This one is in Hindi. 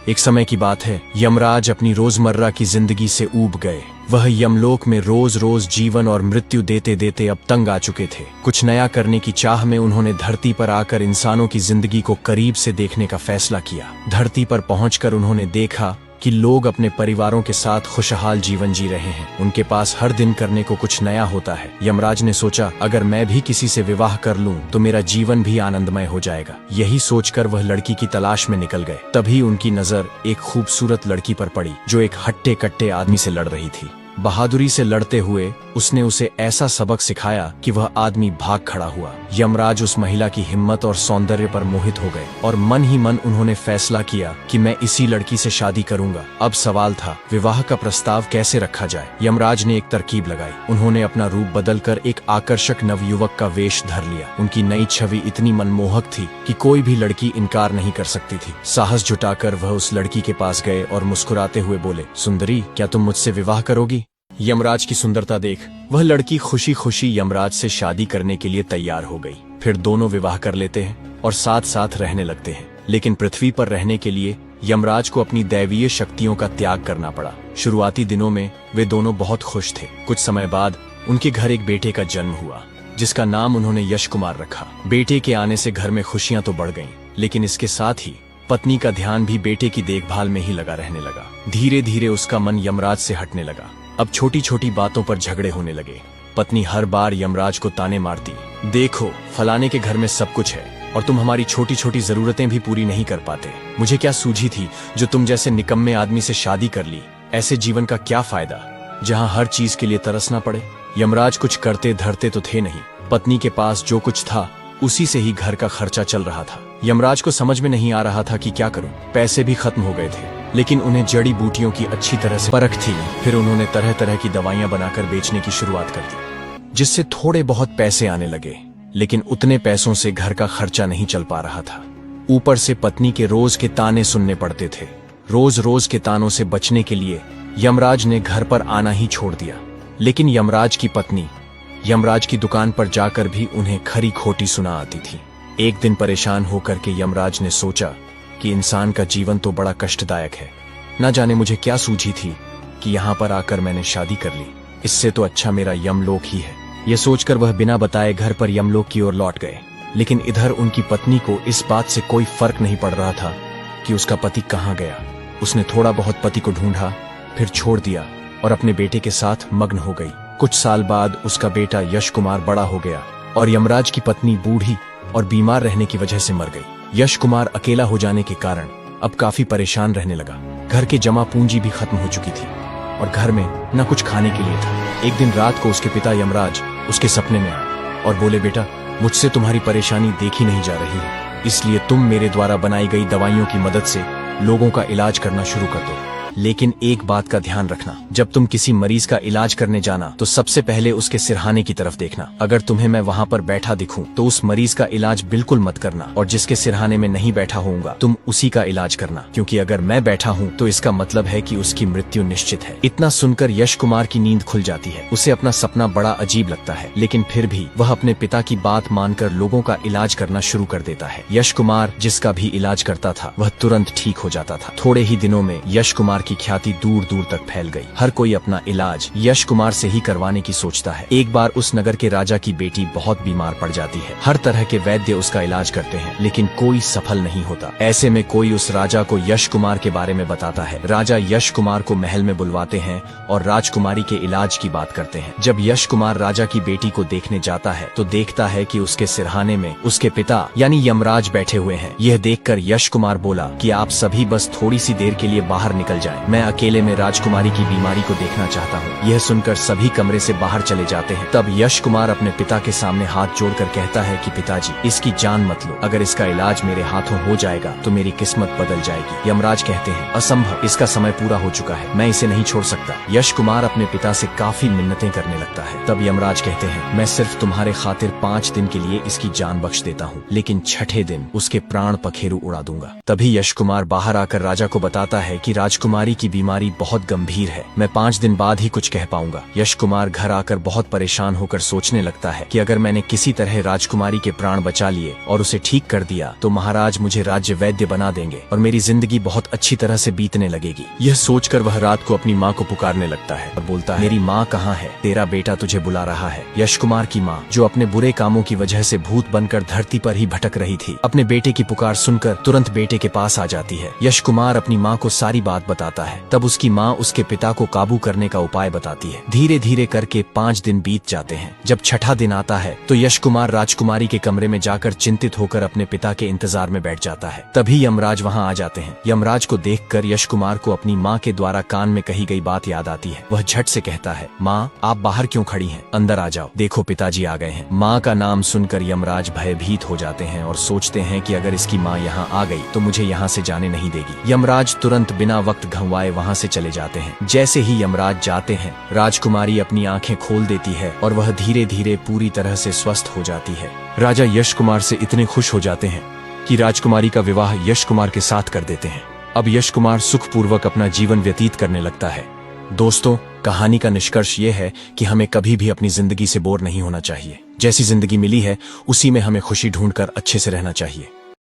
एक समय की बात है, यमराज अपनी रोजमर्रा की जिंदगी से ऊब गए। वह यमलोक में रोज रोज जीवन और मृत्यु देते देते अब तंग आ चुके थे। कुछ नया करने की चाह में उन्होंने धरती पर आकर इंसानों की जिंदगी को करीब से देखने का फैसला किया। धरती पर पहुंचकर उन्होंने देखा कि लोग अपने परिवारों के साथ खुशहाल जीवन जी रहे हैं। उनके पास हर दिन करने को कुछ नया होता है। यमराज ने सोचा, अगर मैं भी किसी से विवाह कर लूं तो मेरा जीवन भी आनंदमय हो जाएगा। यही सोचकर वह लड़की की तलाश में निकल गए। तभी उनकी नजर एक खूबसूरत लड़की पर पड़ी जो एक हट्टे कट्टे आदमी से लड़ रही थी। बहादुरी से लड़ते हुए उसने उसे ऐसा सबक सिखाया कि वह आदमी भाग खड़ा हुआ। यमराज उस महिला की हिम्मत और सौंदर्य पर मोहित हो गए और मन ही मन उन्होंने फैसला किया कि मैं इसी लड़की से शादी करूंगा। अब सवाल था, विवाह का प्रस्ताव कैसे रखा जाए। यमराज ने एक तरकीब लगाई। उन्होंने अपना रूप बदलकर एक आकर्षक नवयुवक का वेश धर लिया। उनकी नई छवि इतनी मनमोहक थी कि कोई भी लड़की इनकार नहीं कर सकती थी। साहस जुटाकर वह उस लड़की के पास गए और मुस्कुराते हुए बोले, सुंदरी, क्या तुम मुझसे विवाह करोगी। यमराज की सुंदरता देख वह लड़की खुशी खुशी यमराज से शादी करने के लिए तैयार हो गई। फिर दोनों विवाह कर लेते हैं और साथ साथ रहने लगते हैं। लेकिन पृथ्वी पर रहने के लिए यमराज को अपनी दैवीय शक्तियों का त्याग करना पड़ा। शुरुआती दिनों में वे दोनों बहुत खुश थे। कुछ समय बाद उनके घर एक बेटे का जन्म हुआ जिसका नाम उन्होंने यश कुमार रखा। बेटे के आने से घर में खुशियां तो बढ़ गईं, लेकिन इसके साथ ही पत्नी का ध्यान भी बेटे की देखभाल में ही लगा रहने लगा। धीरे धीरे उसका मन यमराज से हटने लगा। अब छोटी छोटी बातों पर झगड़े होने लगे। पत्नी हर बार यमराज को ताने मारती, देखो फलाने के घर में सब कुछ है और तुम हमारी छोटी छोटी जरूरतें भी पूरी नहीं कर पाते। मुझे क्या सूझी थी जो तुम जैसे निकम्मे आदमी से शादी कर ली। ऐसे जीवन का क्या फायदा जहां हर चीज के लिए तरसना पड़े। यमराज कुछ करते धरते तो थे नहीं। पत्नी के पास जो कुछ था उसी से ही घर का खर्चा चल रहा था। यमराज को समझ में नहीं आ रहा था कि क्या करूं। पैसे भी खत्म हो गए थे, लेकिन उन्हें जड़ी बूटियों की अच्छी तरह से परख थी। फिर उन्होंने तरह तरह की दवाइयां बनाकर बेचने की शुरुआत कर दी, जिससे थोड़े बहुत पैसे आने लगे। लेकिन उतने पैसों से घर का खर्चा नहीं चल पा रहा था। ऊपर से पत्नी के रोज के ताने सुनने पड़ते थे। रोज रोज के तानों से बचने के लिए यमराज ने घर पर आना ही छोड़ दिया। लेकिन यमराज की पत्नी यमराज की दुकान पर जाकर भी उन्हें खरी खोटी सुना आती थी। एक दिन परेशान होकर के यमराज ने सोचा कि इंसान का जीवन तो बड़ा कष्टदायक है। न जाने मुझे क्या सूझी थी कि यहाँ पर आकर मैंने शादी कर ली। इससे तो अच्छा मेरा यमलोक ही है। ये सोचकर वह बिना बताए घर पर यमलोक की ओर लौट गए। लेकिन इधर उनकी पत्नी को इस बात से कोई फर्क नहीं पड़ रहा था कि उसका पति कहाँ गया। उसने थोड़ा बहुत पति को ढूंढा, फिर छोड़ दिया और अपने बेटे के साथ मग्न हो गई। कुछ साल बाद उसका बेटा यश कुमार बड़ा हो गया और यमराज की पत्नी बूढ़ी और बीमार रहने की वजह से मर गई। यश कुमार अकेला हो जाने के कारण अब काफी परेशान रहने लगा। घर की जमा पूंजी भी खत्म हो चुकी थी और घर में न कुछ खाने के लिए था। एक दिन रात को उसके पिता यमराज उसके सपने में आए और बोले, बेटा, मुझसे तुम्हारी परेशानी देखी नहीं जा रही है, इसलिए तुम मेरे द्वारा बनाई गई दवाइयों की मदद से लोगों का इलाज करना शुरू कर दो। लेकिन एक बात का ध्यान रखना, जब तुम किसी मरीज का इलाज करने जाना तो सबसे पहले उसके सिरहाने की तरफ देखना। अगर तुम्हें मैं वहाँ पर बैठा दिखूं तो उस मरीज का इलाज बिल्कुल मत करना और जिसके सिरहाने में नहीं बैठा होऊंगा तुम उसी का इलाज करना, क्योंकि अगर मैं बैठा हूँ तो इसका मतलब है कि उसकी मृत्यु निश्चित है। इतना सुनकर यश कुमार की नींद खुल जाती है। उसे अपना सपना बड़ा अजीब लगता है, लेकिन फिर भी वह अपने पिता की बात मानकर लोगों का इलाज करना शुरू कर देता है। यश कुमार जिसका भी इलाज करता था वह तुरंत ठीक हो जाता था। थोड़े ही दिनों में यश कुमार की ख्याति दूर दूर तक फैल गई। हर कोई अपना इलाज यश कुमार से ही करवाने की सोचता है। एक बार उस नगर के राजा की बेटी बहुत बीमार पड़ जाती है। हर तरह के वैद्य उसका इलाज करते हैं, लेकिन कोई सफल नहीं होता। ऐसे में कोई उस राजा को यश कुमार के बारे में बताता है। राजा यश कुमार को महल में बुलवाते हैं और राजकुमारी के इलाज की बात करते हैं। जब यश कुमार राजा की बेटी को देखने जाता है तो देखता है कि उसके सिरहाने में उसके पिता यानी यमराज बैठे हुए हैं। यह देखकर यश कुमार बोला कि आप सभी बस थोड़ी सी देर के लिए बाहर निकल जाएं। मैं अकेले में राजकुमारी की बीमारी को देखना चाहता हूँ। यह सुनकर सभी कमरे से बाहर चले जाते हैं। तब यश कुमार अपने पिता के सामने हाथ जोड़कर कहता है कि पिताजी, इसकी जान मत लो। अगर इसका इलाज मेरे हाथों हो जाएगा तो मेरी किस्मत बदल जाएगी। यमराज कहते हैं, असंभव, इसका समय पूरा हो चुका है, मैं इसे नहीं छोड़ सकता। यश कुमार अपने पिता से काफी मिन्नतें करने लगता है। तब यमराज कहते हैं, मैं सिर्फ तुम्हारे खातिर 5 दिन के लिए इसकी जान बख्श देता हूँ, लेकिन छठे दिन उसके प्राण पखेरु उड़ा दूंगा। तभी यश कुमार बाहर आकर राजा को बताता है कि राजकुमारी राजकुमारी की बीमारी बहुत गंभीर है, मैं 5 दिन बाद ही कुछ कह पाऊंगा। यश कुमार घर आकर बहुत परेशान होकर सोचने लगता है कि अगर मैंने किसी तरह राजकुमारी के प्राण बचा लिए और उसे ठीक कर दिया तो महाराज मुझे राज्य वैद्य बना देंगे और मेरी जिंदगी बहुत अच्छी तरह से बीतने लगेगी। यह सोचकर वह रात को अपनी माँ को पुकारने लगता है और बोलता है, मेरी माँ कहाँ है? तेरा बेटा तुझे बुला रहा है। यश कुमार की माँ, जो अपने बुरे कामों की वजह से भूत बनकर धरती पर ही भटक रही थी, अपने बेटे की पुकार सुनकर तुरंत बेटे के पास आ जाती है। यश कुमार अपनी माँ को सारी बात बताता है। तब उसकी माँ उसके पिता को काबू करने का उपाय बताती है। धीरे धीरे करके 5 दिन बीत जाते हैं। जब छठा दिन आता है तो यश कुमार राजकुमारी के कमरे में जाकर चिंतित होकर अपने पिता के इंतजार में बैठ जाता है। तभी यमराज वहाँ आ जाते हैं। यमराज को देखकर यश कुमार को अपनी माँ के द्वारा कान में कही गई बात याद आती है। वह झट से कहता है, माँ आप बाहर क्यों खड़ी हैं? अंदर आ जाओ, देखो पिताजी आ गए हैं। माँ का नाम सुनकर यमराज भयभीत हो जाते हैं और सोचते हैं कि अगर इसकी माँ यहाँ आ गई तो मुझे यहाँ से जाने नहीं देगी। यमराज तुरंत बिना वक्त गंवाए वहाँ से चले जाते हैं। जैसे ही यमराज जाते हैं, राजकुमारी अपनी आंखें खोल देती है और वह धीरे धीरे पूरी तरह से स्वस्थ हो जाती है। राजा यश कुमार से इतने खुश हो जाते हैं कि राजकुमारी का विवाह यश कुमार के साथ कर देते हैं। अब यश कुमार सुखपूर्वक अपना जीवन व्यतीत करने लगता है। दोस्तों, कहानी का निष्कर्ष ये है कि हमें कभी भी अपनी जिंदगी से बोर नहीं होना चाहिए। जैसी जिंदगी मिली है उसी में हमें खुशी ढूंढकर अच्छे से रहना चाहिए।